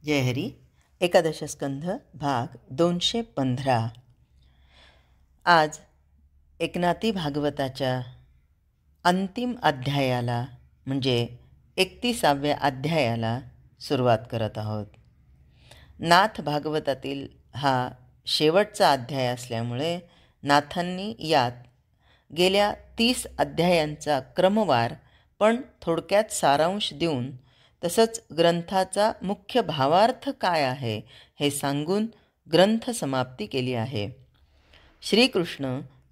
जय हरी. एकादश स्कंध भाग 215. आज एकनाथी भागवताच्या अंतिम अध्यायाला म्हणजे 31व्या अध्यायाला सुरुवात करत आहोत. नाथ भागवतातील हा शेवटचा अध्याय असल्यामुळे नाथांनी यात गेल्या 30 अध्यायांचा क्रमवार पण थोडक्यात सारांश देऊन तसंच ग्रंथाचा मुख्य भावार्थ काय आहे हे सांगून ग्रंथ समाप्ती केली आहे. श्रीकृष्ण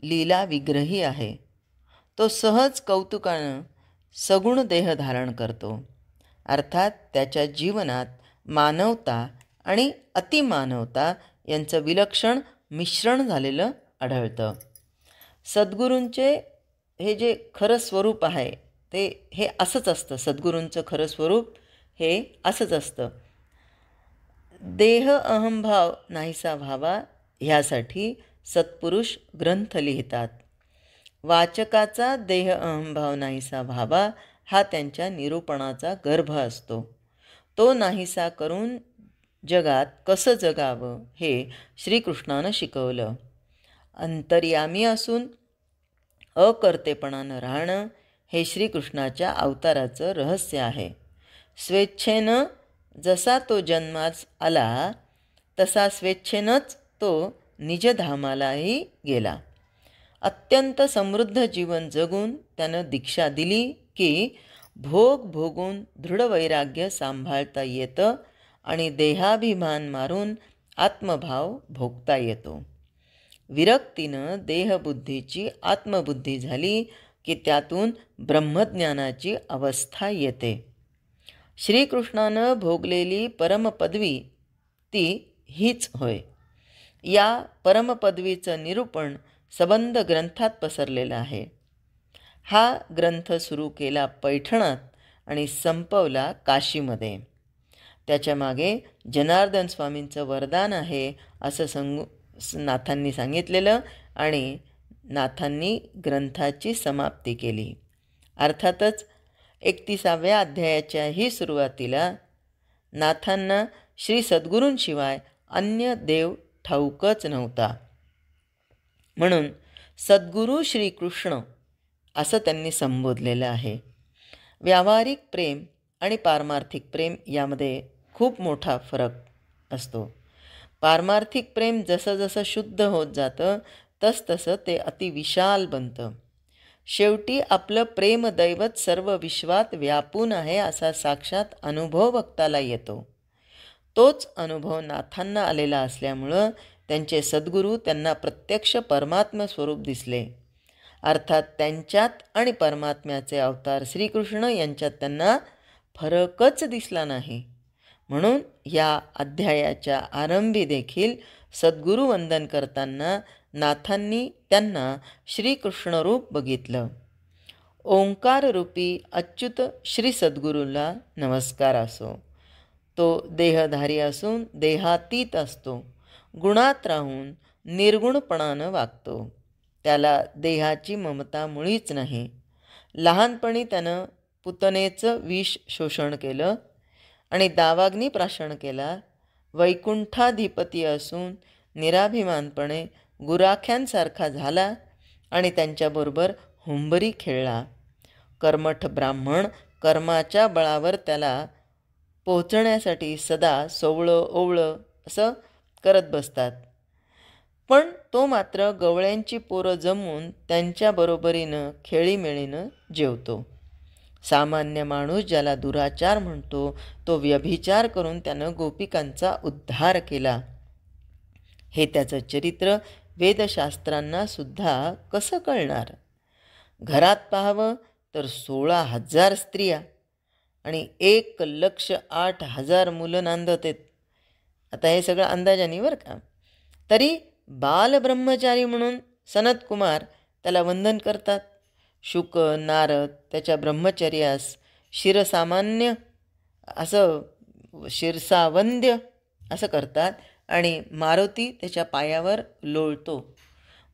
लीला विग्रही आहे. तो सहज कौतुकानं सगुण देह धारण करतो. अर्थात त्याच्या जीवनात मानवता आणि अतिमानवता यांचं विलक्षण मिश्रण झालेलं आढळतं. सद्गुरूंचे हे जे खरं स्वरूप आहे ते हे असंच असतं. सद्गुरूंचं खरं स्वरूप हे असंच असतं. देह अहंभाव नाहीसा व्हावा ह्यासाठी सत्पुरुष ग्रंथ लिहितात. वाचकाचा देह अहंभाव नाहीसा व्हावा हा त्यांच्या निरूपणाचा गर्भ असतो. तो नाहीसा करून जगात कसं जगावं हे श्रीकृष्णानं शिकवलं. अंतर्यामी असून अकर्तेपणानं राहणं हे श्रीकृष्णाच्या अवताराचं रहस्य आहे. स्वेच्छेनं जसा तो जन्मास आला तसा स्वेच्छेनंच तो निजधामालाही गेला. अत्यंत समृद्ध जीवन जगून त्यानं दीक्षा दिली की भोग भोगून दृढ वैराग्य सांभाळता येतं आणि देहाभिमान मारून आत्मभाव भोगता येतो. विरक्तीनं देहबुद्धीची आत्मबुद्धी झाली की त्यातून ब्रह्मज्ञानाची अवस्था येते. श्रीकृष्णानं भोगलेली परमपदवी ती हीच होय. या परमपदवीचं निरूपण सबंध ग्रंथात पसरलेलं आहे. हा ग्रंथ सुरू केला पैठणात आणि संपवला काशीमध्ये. त्याच्या मागे जनार्दन स्वामींचं वरदान आहे असं नाथांनी सांगितलेलं आणि नाथांनी ग्रंथाची समाप्ती केली. अर्थातच 31व्या अध्यायाच्याही सुरुवातीला नाथांना श्री सद्गुरूंशिवाय अन्य देव ठाऊकच नव्हता. म्हणून सद्गुरू श्रीकृष्ण असं त्यांनी संबोधलेलं आहे. व्यावहारिक प्रेम आणि पारमार्थिक प्रेम यामध्ये खूप मोठा फरक असतो. पारमार्थिक प्रेम जसं जसं शुद्ध होत जातं तसतसं ते अतिविशाल बनतं. शेवटी आपलं प्रेमदैवत सर्व विश्वात व्यापून आहे असा साक्षात अनुभव भक्ताला येतो. तोच अनुभव नाथांना आलेला असल्यामुळं त्यांचे सद्गुरू त्यांना प्रत्यक्ष परमात्म स्वरूप दिसले. अर्थात त्यांच्यात आणि परमात्म्याचे अवतार श्रीकृष्ण यांच्यात त्यांना फरकच दिसला नाही. म्हणून या अध्यायाच्या आरंभी देखील सद्गुरू वंदन करताना नाथांनी त्यांना श्रीकृष्णरूप बघितलं. ओंकाररूपी अच्युत श्री सद्गुरूला नमस्कार असो. तो देहधारी असून देहातीत असतो. गुणात राहून निर्गुणपणानं वागतो. त्याला देहाची ममता मुळीच नाही. लहानपणी त्यानं पुतनेचं विष शोषण केलं आणि दावाग्नी प्राशन केला. वैकुंठाधिपती असून निराभिमानपणे गुराख्यांसारखा झाला आणि त्यांच्याबरोबर हुंबरी खेळला. कर्मठ ब्राह्मण कर्माच्या बळावर त्याला पोहोचण्यासाठी सदा सोवळं ओवळं असं करत बसतात. पण तो मात्र गवळ्यांची पोरं जमवून त्यांच्याबरोबरीनं खेळीमेळीनं जेवतो. सामान्य माणूस ज्याला दुराचार म्हणतो तो व्यभिचार करून त्यानं गोपिकांचा उद्धार केला. हे त्याचं चरित्र वेदशास्त्रांना सुद्धा कसं कळणार? घरात पाहावं तर 16,000 स्त्रिया आणि 1,08,000 मुलं नांदत आहेत. आता हे सगळं अंदाजाने बरं का. तरी बालब्रह्मचारी म्हणून सनत कुमार त्याला वंदन करतात. शुक नारद त्याच्या ब्रह्मचर्यास शिरसामान्य असं शिरसावंद्य असं करतात आणि मारुती त्याच्या पायावर लोळतो.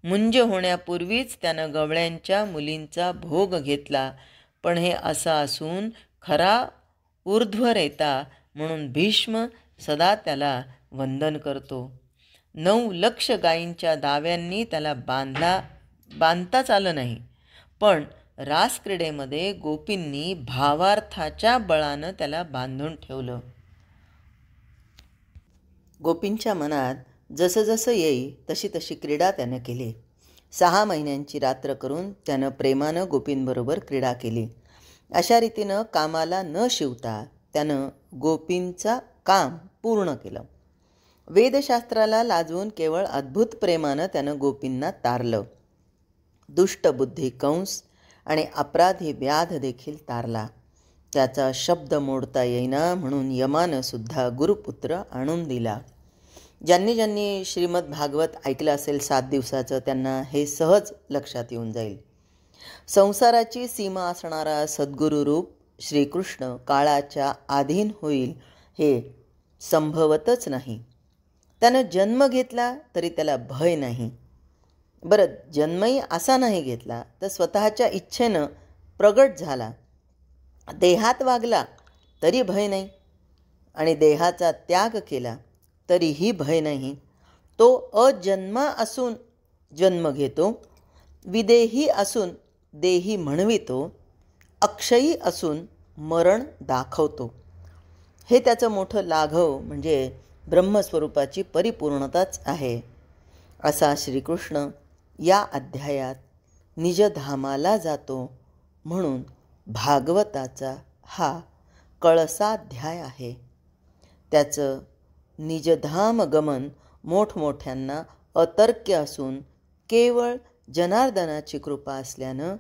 मुंज होण्यापूर्वीच त्यानं गवळ्यांच्या मुलींचा भोग घेतला. पण हे असं असून खरा ऊर्ध्वरेता म्हणून भीष्म सदा त्याला वंदन करतो. 9 लक्ष गायींच्या दाव्यांनी त्याला बांधताच आलं नाही, पण रासक्रीडेमध्ये गोपींनी भावार्थाच्या बळानं त्याला बांधून ठेवलं. गोपींच्या मनात जसं जसं येई तशी तशी क्रीडा त्यानं केली. 6 महिन्यांची रात्र करून त्यानं प्रेमानं गोपींबरोबर क्रीडा केली. अशा रीतीनं कामाला न शिवता त्यानं गोपींचा काम पूर्ण केलं. वेदशास्त्राला लाजवून केवळ अद्भुत प्रेमानं त्यानं गोपींना तारलं. दुष्टबुद्धी कंस आणि अपराधी व्याध देखील तारला. त्याचा शब्द मोडता येईना म्हणून यमानं सुद्धा गुरुपुत्र आणून दिला. ज्यांनी ज्यांनी श्रीमद भागवत ऐकलं असेल 7 दिवसाचं त्यांना हे सहज लक्षात येऊन जाईल. संसाराची सीमा असणारा सद्गुरू रूप श्रीकृष्ण काळाच्या अधीन होईल हे संभवतच नाही. त्यानं जन्म घेतला तरी त्याला भय नाही. बरं, जन्मही असा नाही घेतला तर स्वतःच्या इच्छेनं प्रगट झाला. देहात वागला तरी भय नाही आणि देहाचा त्याग केला तरीही भय नाही. तो अजन्मा असून जन्म घेतो, विदेही असून देही म्हणवितो, अक्षयी असून मरण दाखवतो. हे त्याचं मोठं लाघव म्हणजे ब्रह्मस्वरूपाची परिपूर्णताच आहे. असा श्रीकृष्ण या अध्यायात निजधामाला जातो म्हणून भागवताचा हा कळसाध्याय आहे. त्याचं निजधाम गमन मोठमोठ्यांना अतर्क्य असून केवळ जनार्दनाची कृपा असल्यानं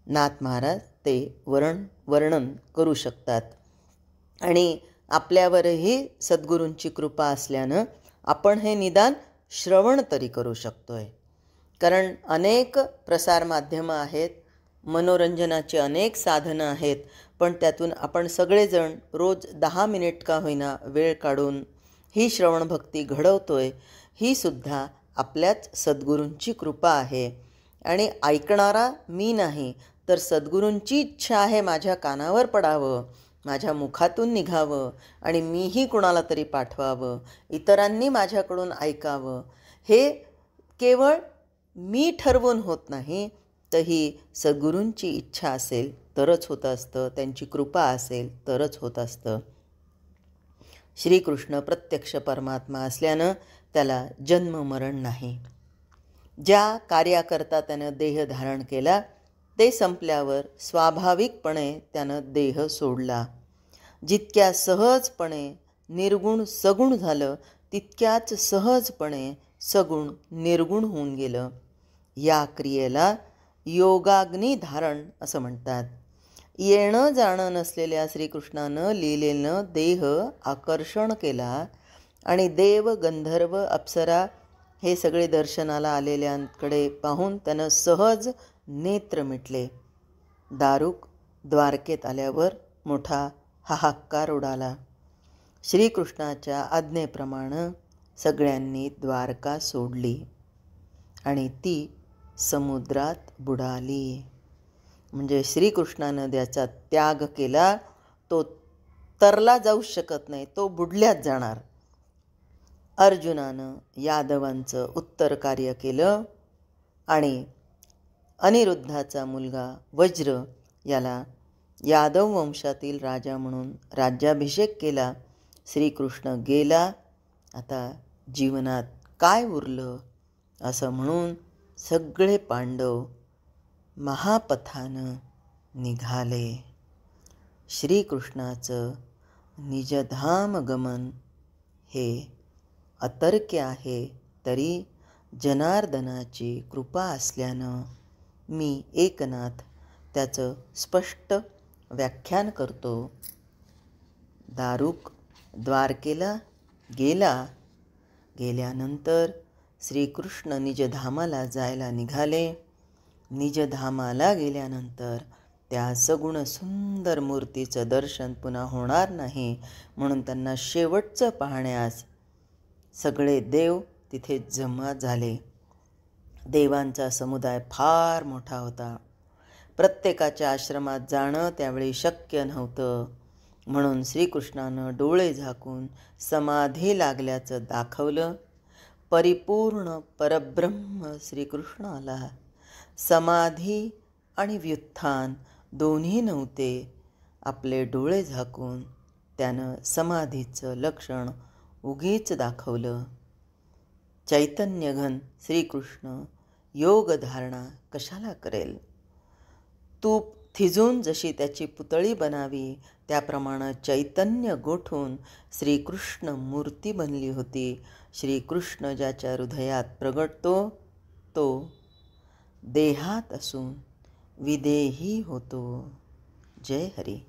नाथ महाराज ते वर्णन करू शकतात. आणि आपल्यावरही सद्गुरूंची कृपा असल्यानं आपण हे निदान श्रवण तरी करू शकतो आहे. कारण अनेक प्रसारमाध्यमं आहेत, मनोरंजनाची अनेक साधनं आहेत, पण त्यातून आपण सगळेजण रोज 10 मिनिट का होईना वेळ काढून ही श्रवणभक्ती घडवतो आहे. ही सुद्धा आपल्याच सद्गुरूंची कृपा आहे. आणि ऐकणारा मी नाही तर सद्गुरूंची इच्छा आहे माझ्या कानावर पडावं, माझ्या मुखातून निघावं आणि मीही कुणाला तरी पाठवावं, इतरांनी माझ्याकडून ऐकावं. हे केवळ मी ठरवून होत नाही, तर ही सद्गुरूंची इच्छा असेल तरच होत असतं, त्यांची कृपा असेल तरच होत असतं. श्रीकृष्ण प्रत्यक्ष परमात्मा असल्यानं त्याला जन्म मरण नाही. ज्या कार्याकरता त्यानं देह धारण केला ते संपल्यावर स्वाभाविकपणे त्यानं देह सोडला. जितक्या सहजपणे निर्गुण सगुण झालं तितक्याच सहजपणे सगुण निर्गुण होऊन गेलं. या क्रियेला योगाग्नी धारण असं म्हणतात. येणं जाणं नसलेल्या श्रीकृष्णानं लीलेनं देह आकर्षण केला आणि देव गंधर्व अप्सरा हे सगळे दर्शनाला आलेल्यांकडे पाहून त्यानं सहज नेत्र मिटले. दारुक द्वारकेत आल्यावर मोठा हाहाकार उडाला. श्रीकृष्णाच्या आज्ञेप्रमाणे सगळ्यांनी द्वारका सोडली आणि ती समुद्रात बुडाली. म्हणजे श्रीकृष्णानं ज्याचा त्याग केला तो तरला जाऊ शकत नाही, तो बुडल्याच जाणार. अर्जुनानं यादवांचं उत्तर कार्य केलं आणि अनिरुद्धाचा मुलगा वज्र याला यादव वंशातील राजा म्हणून राज्याभिषेक केला. श्रीकृष्ण गेला, आता जीवनात काय उरलं असं म्हणून सगळे पांडव महापथानं निघाले. श्रीकृष्णाचं निजधाम गमन हे अतर्क्य आहे, तरी जनार्दनाची कृपा असल्यानं मी एकनाथ त्याचं स्पष्ट व्याख्यान करतो. दारुक द्वारकेला गेल्यानंतर श्रीकृष्ण निजधामाला जायला निघाले. निजधामाला गेल्यानंतर त्या सगुण सुंदर मूर्तीचं दर्शन पुन्हा होणार नाही, म्हणून त्यांना शेवटचं पाहण्यास सगळे देव तिथे जमा झाले. देवांचा समुदाय फार मोठा होता. प्रत्येकाच्या आश्रमात जाणं त्यावेळी शक्य नव्हतं. म्हणून श्रीकृष्णानं डोळे झाकून समाधी लागल्याचं दाखवलं. परिपूर्ण परब्रह्म श्रीकृष्णाला समाधी आणि व्युत्थान दोन्ही नव्हते. आपले डोळे झाकून त्यानं समाधीचं लक्षण उगीच दाखवलं. चैतन्यघन श्रीकृष्ण योगधारणा कशाला करेल? तूप थिजून जशी त्याची पुतळी बनावी त्याप्रमाणे चैतन्य गोठून श्रीकृष्ण मूर्ती बनली होती. श्रीकृष्ण ज्याच्या हृदयात प्रगटतो तो देहात असून विदेही होतो. जय हरी.